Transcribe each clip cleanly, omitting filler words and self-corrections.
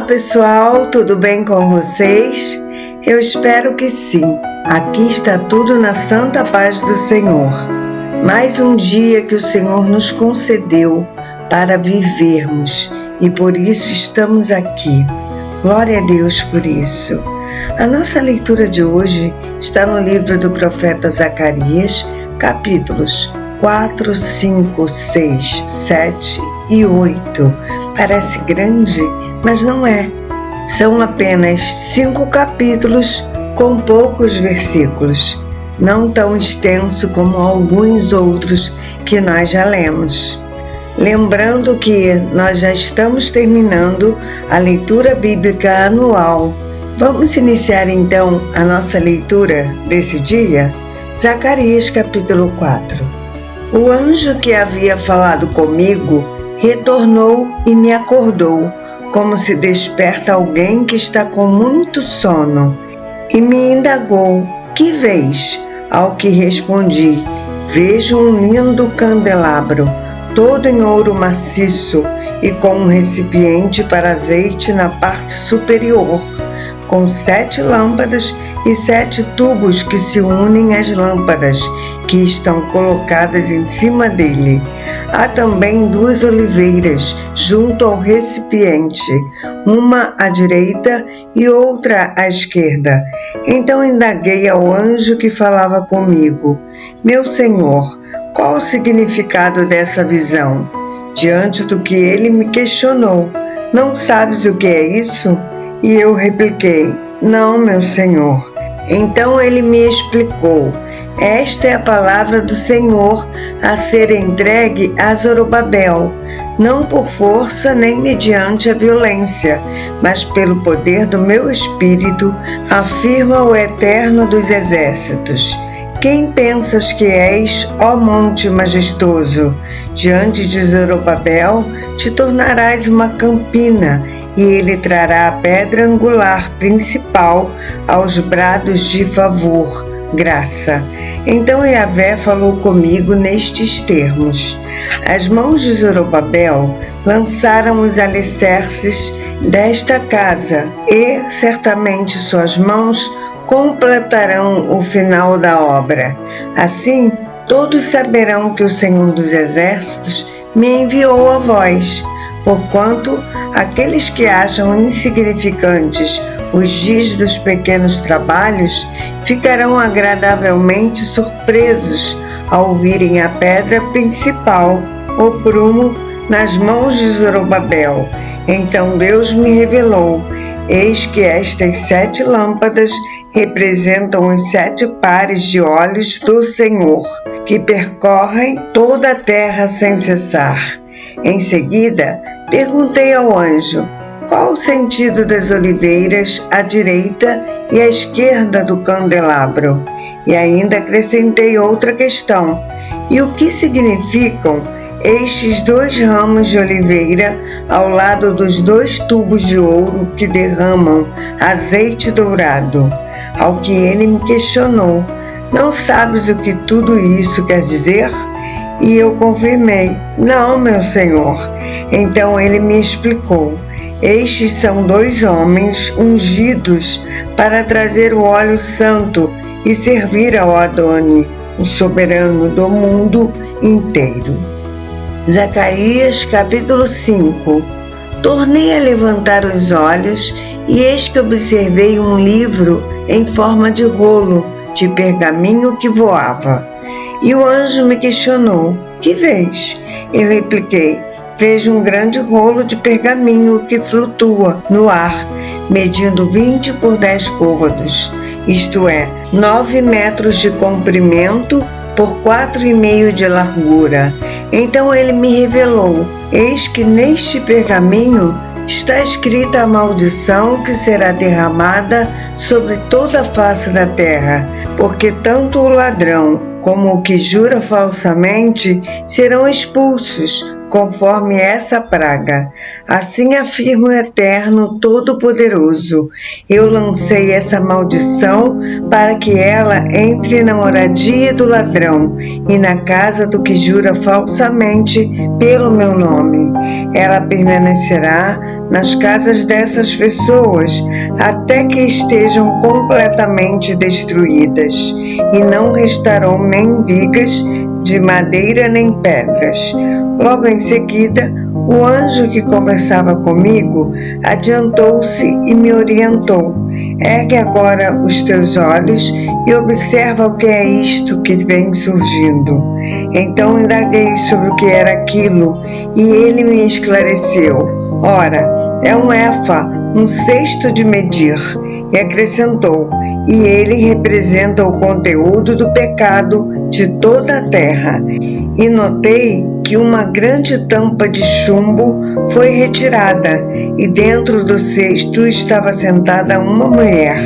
Olá pessoal, tudo bem com vocês? Eu espero que sim. Aqui está tudo na santa paz do Senhor. Mais um dia que o Senhor nos concedeu para vivermos e por isso estamos aqui. Glória a Deus por isso. A nossa leitura de hoje está no livro do profeta Zacarias, capítulos 4, 5, 6, 7 e 8. Parece grande, mas não é. São apenas 5 capítulos com poucos versículos, não tão extenso como alguns outros que nós já lemos. Lembrando que nós já estamos terminando a leitura bíblica anual. Vamos iniciar então a nossa leitura desse dia? Zacarias capítulo 4. O anjo que havia falado comigo retornou e me acordou, como se desperta alguém que está com muito sono, e me indagou: que vês? Ao que respondi: vejo um lindo candelabro, todo em ouro maciço e com um recipiente para azeite na parte superior, com 7 lâmpadas e 7 tubos que se unem às lâmpadas que estão colocadas em cima dele. Há também 2 oliveiras junto ao recipiente, uma à direita e outra à esquerda. Então indaguei ao anjo que falava comigo: meu senhor, qual o significado dessa visão? Diante do que ele me questionou: não sabes o que é isso? E eu repliquei: não, meu senhor. Então ele me explicou: esta é a palavra do Senhor a ser entregue a Zorobabel, não por força nem mediante a violência, mas pelo poder do meu Espírito, afirma o Eterno dos Exércitos. Quem pensas que és, ó monte majestoso? Diante de Zorobabel te tornarás uma campina, e ele trará a pedra angular principal aos brados de favor, graça. Então Yahvé falou comigo nestes termos: as mãos de Zorobabel lançaram os alicerces desta casa, e certamente suas mãos completarão o final da obra. Assim, todos saberão que o Senhor dos Exércitos me enviou a vós, porquanto aqueles que acham insignificantes os dias dos pequenos trabalhos ficarão agradavelmente surpresos ao virem a pedra principal, o prumo, nas mãos de Zorobabel. Então Deus me revelou: eis que estas 7 lâmpadas representam os 7 pares de olhos do Senhor, que percorrem toda a terra sem cessar. Em seguida, perguntei ao anjo: qual o sentido das oliveiras à direita e à esquerda do candelabro? E ainda acrescentei outra questão: e o que significam estes 2 ramos de oliveira ao lado dos 2 tubos de ouro que derramam azeite dourado? Ao que ele me questionou: não sabes o que tudo isso quer dizer? E eu confirmei: não, meu senhor. Então ele me explicou: estes são 2 homens ungidos para trazer o óleo santo e servir ao Adoni, o soberano do mundo inteiro. Zacarias capítulo 5. Tornei a levantar os olhos e eis que observei um livro em forma de rolo de pergaminho que voava. E o anjo me questionou: que vês? Eu repliquei: vejo um grande rolo de pergaminho que flutua no ar, medindo 20 por 10 côvados, isto é, 9 metros de comprimento por 4,5 de largura. Então ele me revelou: eis que neste pergaminho está escrita a maldição que será derramada sobre toda a face da terra, porque tanto o ladrão como o que jura falsamente serão expulsos, conforme essa praga. Assim afirma o Eterno Todo-Poderoso: eu lancei essa maldição para que ela entre na moradia do ladrão e na casa do que jura falsamente pelo meu nome. Ela permanecerá nas casas dessas pessoas até que estejam completamente destruídas, e não restarão nem vigas de madeira nem pedras. Logo em seguida, o anjo que conversava comigo adiantou-se e me orientou: ergue agora os teus olhos e observa o que é isto que vem surgindo. Então indaguei sobre o que era aquilo, e ele me esclareceu: ora, é um efa, um cesto de medir. E acrescentou: e ele representa o conteúdo do pecado de toda a terra. E notei que uma grande tampa de chumbo foi retirada, e dentro do cesto estava sentada uma mulher.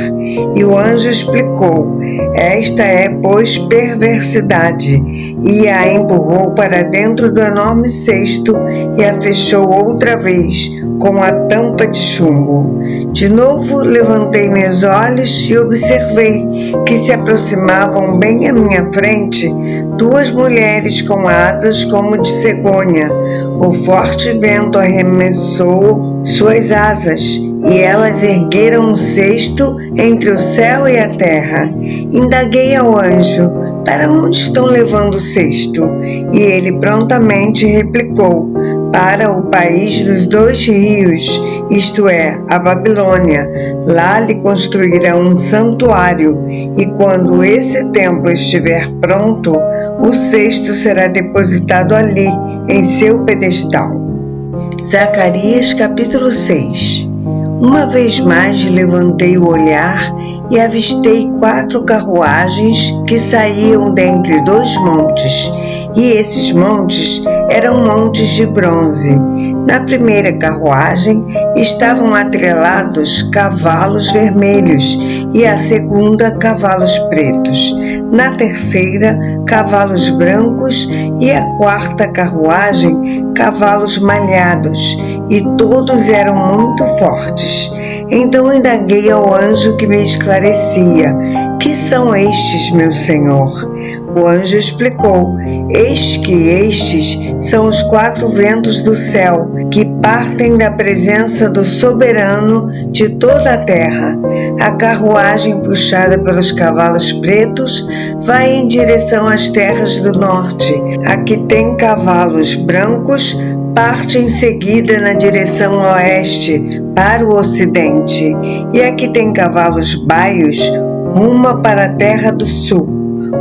E o anjo explicou: esta é, pois, perversidade. E a empurrou para dentro do enorme cesto e a fechou outra vez com a tampa de chumbo. De novo levantei meus olhos e observei que se aproximavam bem à minha frente duas mulheres com asas como de cegonha. O forte vento arremessou suas asas, e elas ergueram um cesto entre o céu e a terra. Indaguei ao anjo: para onde estão levando o cesto? E ele prontamente replicou: para o país dos 2 rios, isto é, a Babilônia. Lá lhe construirão um santuário, e quando esse templo estiver pronto, o cesto será depositado ali, em seu pedestal. Zacarias capítulo 6. Uma vez mais levantei o olhar e avistei 4 carruagens que saíam dentre 2 montes, e esses montes eram montes de bronze. Na primeira carruagem estavam atrelados cavalos vermelhos, e a segunda cavalos pretos. Na terceira, cavalos brancos, e a quarta carruagem, cavalos malhados, e todos eram muito fortes. Então indaguei ao anjo que me esclarecia: que são estes, meu senhor? O anjo explicou: eis que estes são os 4 ventos do céu, que partem da presença do soberano de toda a terra. A carruagem puxada pelos cavalos pretos vai em direção às terras do norte. A que tem cavalos brancos parte em seguida na direção oeste, para o ocidente, e a que tem cavalos baios ruma para a terra do sul.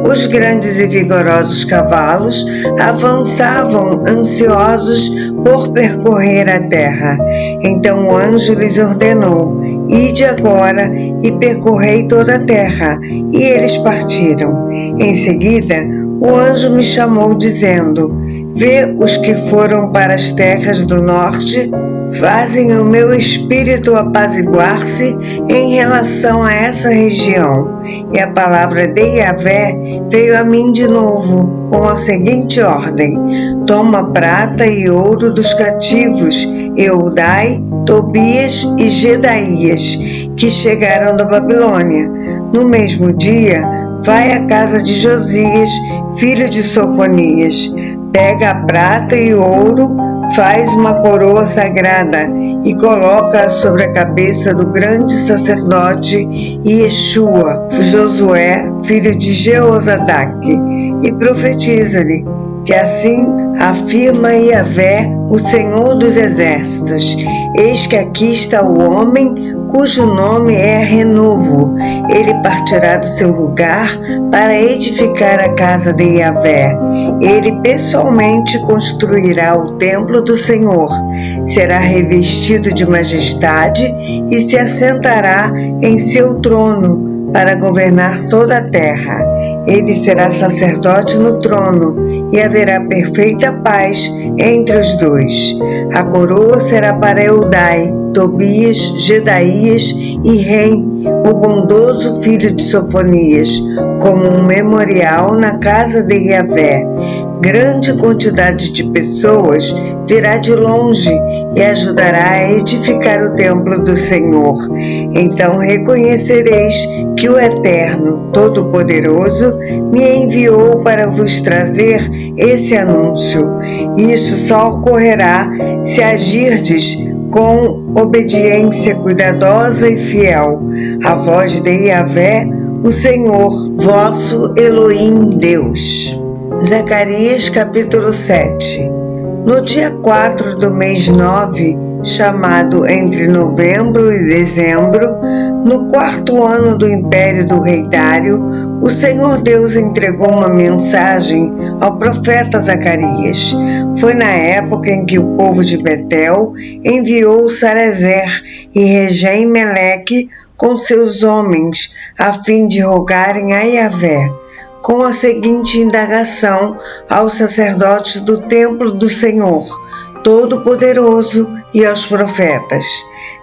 Os grandes e vigorosos cavalos avançavam ansiosos por percorrer a terra. Então o anjo lhes ordenou: ide agora e percorrei toda a terra. E eles partiram. Em seguida, o anjo me chamou, dizendo: vê os que foram para as terras do norte, fazem o meu espírito apaziguar-se em relação a essa região. E a palavra de Yahvé veio a mim de novo, com a seguinte ordem: toma prata e ouro dos cativos, Eudai, Tobias e Gedaías, que chegaram da Babilônia. No mesmo dia, vai à casa de Josias, filho de Sofonias. Pega a prata e o ouro, faz uma coroa sagrada e coloca-a sobre a cabeça do grande sacerdote Yeshua, Josué, filho de Jeozadak, e profetiza-lhe que assim afirma Yahvé, o Senhor dos Exércitos: eis que aqui está o homem cujo nome é Renovo. Ele partirá do seu lugar para edificar a casa de Yahvé. Ele pessoalmente construirá o templo do Senhor, será revestido de majestade e se assentará em seu trono para governar toda a terra. Ele será sacerdote no trono e haverá perfeita paz entre os dois. A coroa será para Eudai, Tobias, Gedaías e Rem, o bondoso filho de Sofonias, como um memorial na casa de Yahvé. Grande quantidade de pessoas virá de longe e ajudará a edificar o templo do Senhor. Então reconhecereis que o Eterno, Todo-Poderoso, me enviou para vos trazer esse anúncio. Isso só ocorrerá se agirdes com obediência cuidadosa e fiel à voz de Yahvé, o Senhor, vosso Elohim Deus. Zacarias capítulo 7. No dia 4 do mês 9, chamado entre novembro e dezembro, no 4º ano do império do rei Dário, o Senhor Deus entregou uma mensagem ao profeta Zacarias. Foi na época em que o povo de Betel enviou Sarezer e Regem-Meleque com seus homens, a fim de rogarem a Yahvé, com a seguinte indagação aos sacerdotes do templo do Senhor, Todo-Poderoso, e aos profetas: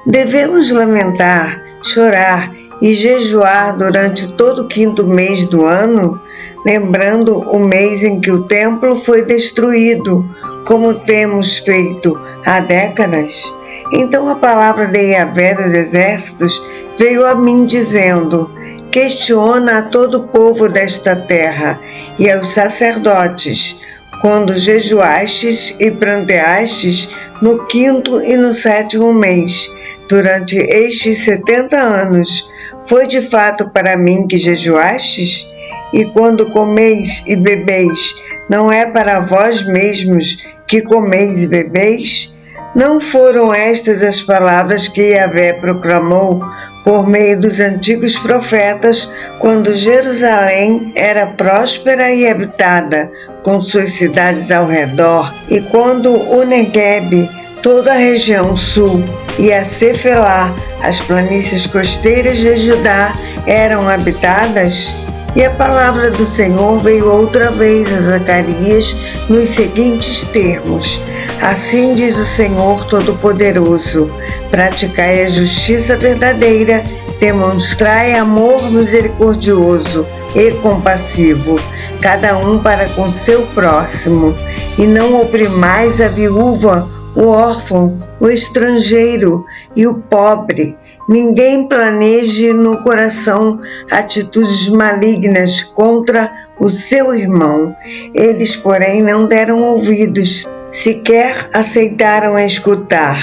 devemos lamentar, chorar e jejuar durante todo o 5º mês do ano, lembrando o mês em que o templo foi destruído, como temos feito há décadas? Então a palavra de Yahvé dos exércitos veio a mim dizendo: questiona a todo o povo desta terra e aos sacerdotes, quando jejuastes e pranteastes no 5º e no 7º mês, durante estes 70 anos, foi de fato para mim que jejuastes? E quando comeis e bebeis, não é para vós mesmos que comeis e bebeis? Não foram estas as palavras que Yahvé proclamou por meio dos antigos profetas, quando Jerusalém era próspera e habitada, com suas cidades ao redor, e quando o Neguebe, toda a região sul, e a Cefelá, as planícies costeiras de Judá, eram habitadas? E a palavra do Senhor veio outra vez a Zacarias nos seguintes termos: assim diz o Senhor Todo-Poderoso: praticai a justiça verdadeira, demonstrai amor misericordioso e compassivo, cada um para com seu próximo, e não oprimais a viúva, o órfão, o estrangeiro e o pobre. Ninguém planeje no coração atitudes malignas contra o seu irmão. Eles, porém, não deram ouvidos, sequer aceitaram escutar,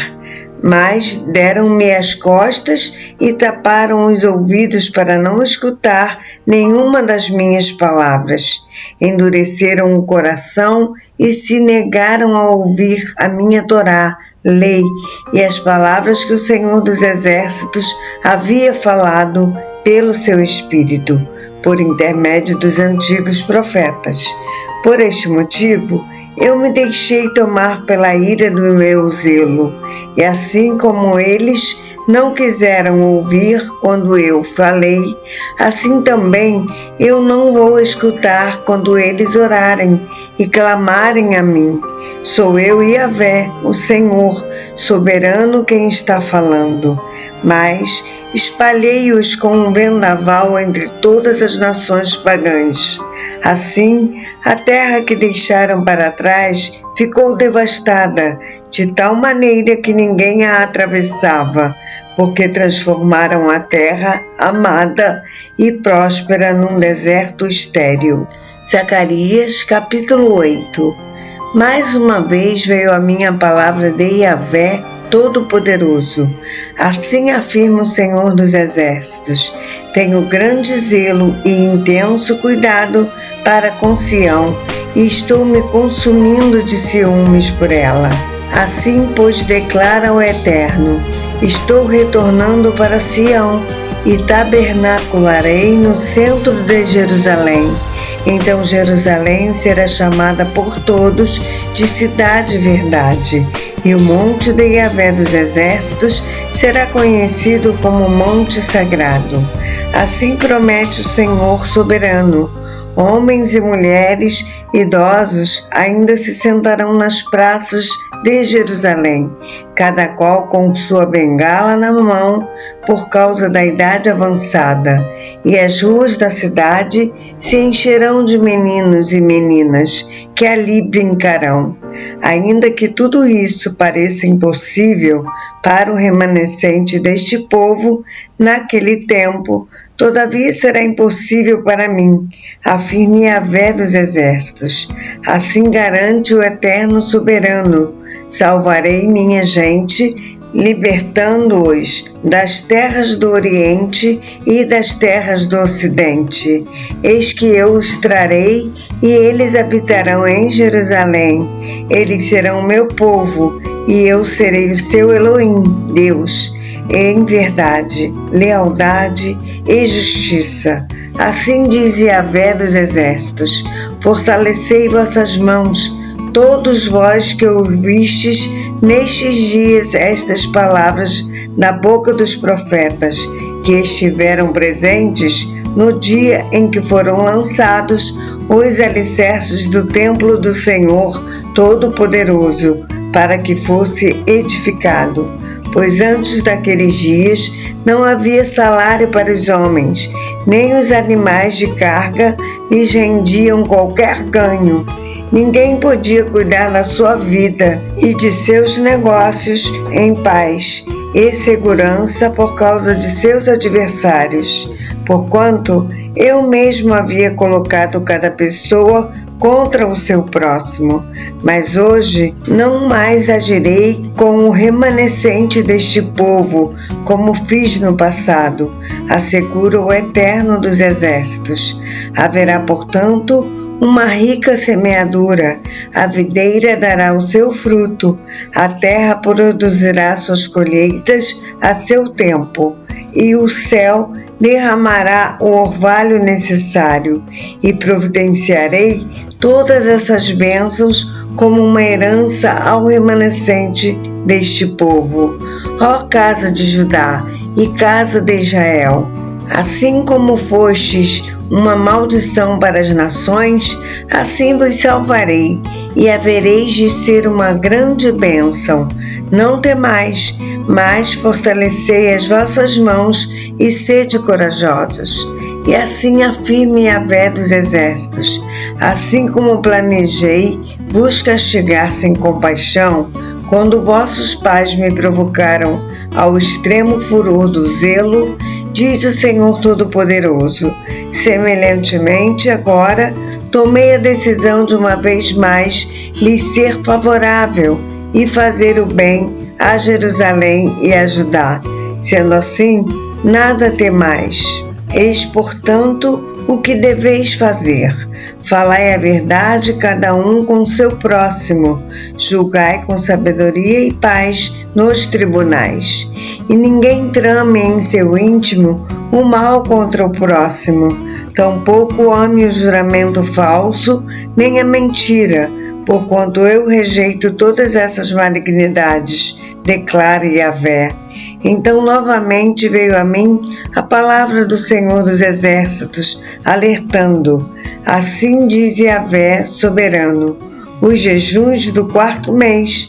mas deram-me as costas e taparam os ouvidos para não escutar nenhuma das minhas palavras. Endureceram o coração e se negaram a ouvir a minha Torá, lei, e as palavras que o Senhor dos Exércitos havia falado pelo seu Espírito, por intermédio dos antigos profetas. Por este motivo, eu me deixei tomar pela ira do meu zelo, e assim como eles não quiseram ouvir quando eu falei, assim também eu não vou escutar quando eles orarem e clamarem a mim. Sou eu, Yahvé, o Senhor, soberano, quem está falando. Mas espalhei-os com um vendaval entre todas as nações pagãs. Assim, a terra que deixaram para trás ficou devastada, de tal maneira que ninguém a atravessava, porque transformaram a terra amada e próspera num deserto estéril. Zacarias capítulo 8. Mais uma vez veio a mim a palavra de Yahvé Todo-Poderoso. Assim afirma o Senhor dos Exércitos: tenho grande zelo e intenso cuidado para com Sião, e estou me consumindo de ciúmes por ela. Assim, pois, declara o Eterno: estou retornando para Sião e tabernacularei no centro de Jerusalém. Então Jerusalém será chamada por todos de cidade verdade, e o monte de Yahvé dos Exércitos será conhecido como monte sagrado. Assim promete o Senhor soberano: Homens e mulheres, idosos, ainda se sentarão nas praças de Jerusalém, cada qual com sua bengala na mão, por causa da idade avançada, e as ruas da cidade se encherão de meninos e meninas que ali brincarão. Ainda que tudo isso pareça impossível para o remanescente deste povo naquele tempo, todavia será impossível para mim, afirme Yahvé dos exércitos. Assim garante o eterno soberano: salvarei minha gente, libertando-os das terras do Oriente e das terras do Ocidente. Eis que eu os trarei e eles habitarão em Jerusalém. Eles serão meu povo e eu serei o seu Elohim, Deus, em verdade, lealdade e justiça. Assim diz Yahvé dos exércitos: fortalecei vossas mãos, todos vós que ouvistes nestes dias estas palavras da boca dos profetas, que estiveram presentes no dia em que foram lançados os alicerces do templo do Senhor Todo-Poderoso, para que fosse edificado. Pois antes daqueles dias não havia salário para os homens, nem os animais de carga lhes rendiam qualquer ganho. Ninguém podia cuidar da sua vida e de seus negócios em paz e segurança por causa de seus adversários, porquanto eu mesmo havia colocado cada pessoa contra o seu próximo. Mas hoje não mais agirei com o remanescente deste povo, como fiz no passado, assegura o Eterno dos Exércitos. Haverá, portanto, uma rica semeadura, a videira dará o seu fruto, a terra produzirá suas colheitas a seu tempo, e o céu derramará o orvalho necessário, e providenciarei todas essas bênçãos como uma herança ao remanescente deste povo. Ó casa de Judá e casa de Israel, assim como fostes uma maldição para as nações, assim vos salvarei, e havereis de ser uma grande bênção. Não temais, mas fortalecei as vossas mãos e sede corajosos. E assim afirme Yahvé dos exércitos: assim como planejei vos castigar sem compaixão, quando vossos pais me provocaram ao extremo furor do zelo, diz o Senhor Todo-Poderoso, semelhantemente agora tomei a decisão de uma vez mais lhes ser favorável e fazer o bem a Jerusalém e a Judá. Sendo assim, nada temais. Eis, portanto, o que deveis fazer. Falai a verdade cada um com seu próximo, julgai com sabedoria e paz nos tribunais. E ninguém trame em seu íntimo o mal contra o próximo, tampouco ame o juramento falso, nem a mentira, porquanto eu rejeito todas essas malignidades, declara Yahvé. Então novamente veio a mim a palavra do Senhor dos Exércitos, alertando: assim diz Yahvé soberano, os jejuns do 4º mês,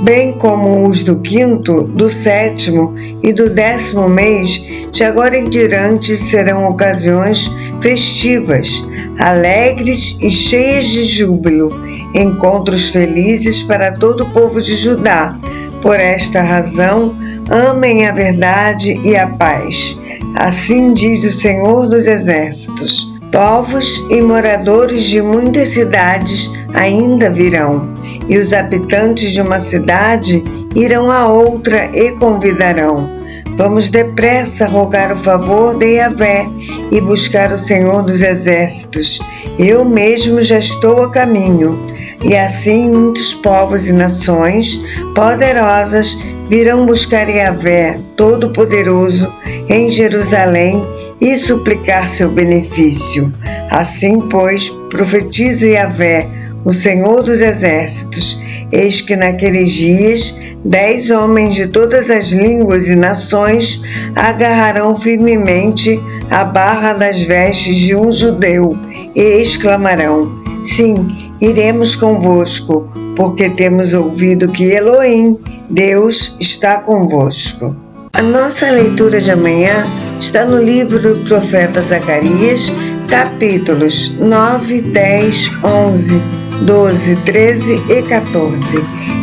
bem como os do 5º, do 7º e do 10º mês, de agora em diante serão ocasiões festivas, alegres e cheias de júbilo, encontros felizes para todo o povo de Judá. Por esta razão, amem a verdade e a paz. Assim diz o Senhor dos Exércitos: povos e moradores de muitas cidades ainda virão, e os habitantes de uma cidade irão a outra e convidarão. Vamos depressa rogar o favor de Yahvé e buscar o Senhor dos Exércitos. Eu mesmo já estou a caminho. E assim muitos povos e nações poderosas virão buscar Yahvé Todo-Poderoso em Jerusalém e suplicar seu benefício. Assim, pois, profetiza Yahvé, o Senhor dos Exércitos: eis que naqueles dias 10 homens de todas as línguas e nações agarrarão firmemente a barra das vestes de um judeu e exclamarão: sim, iremos convosco, porque temos ouvido que Elohim, Deus, está convosco. A nossa leitura de amanhã está no livro do profeta Zacarias, capítulos 9, 10, 11, 12, 13 e 14.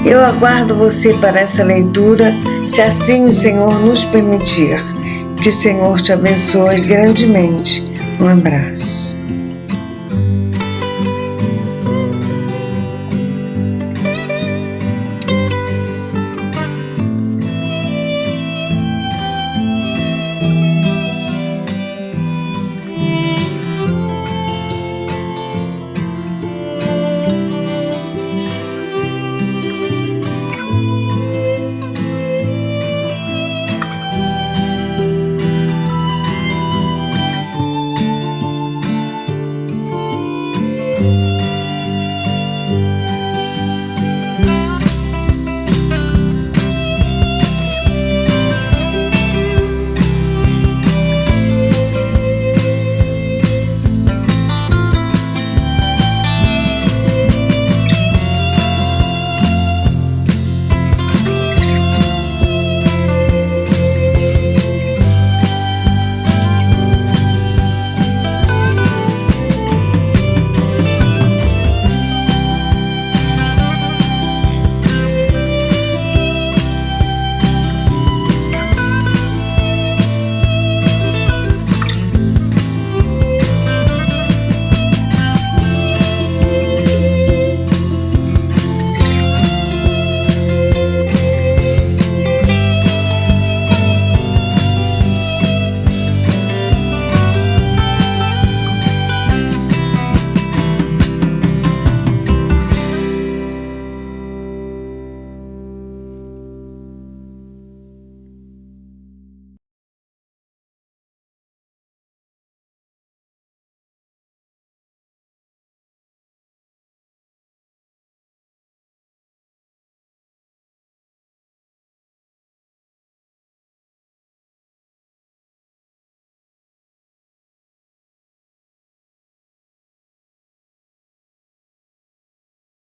Eu aguardo você para essa leitura, se assim o Senhor nos permitir. Que o Senhor te abençoe grandemente. Um abraço.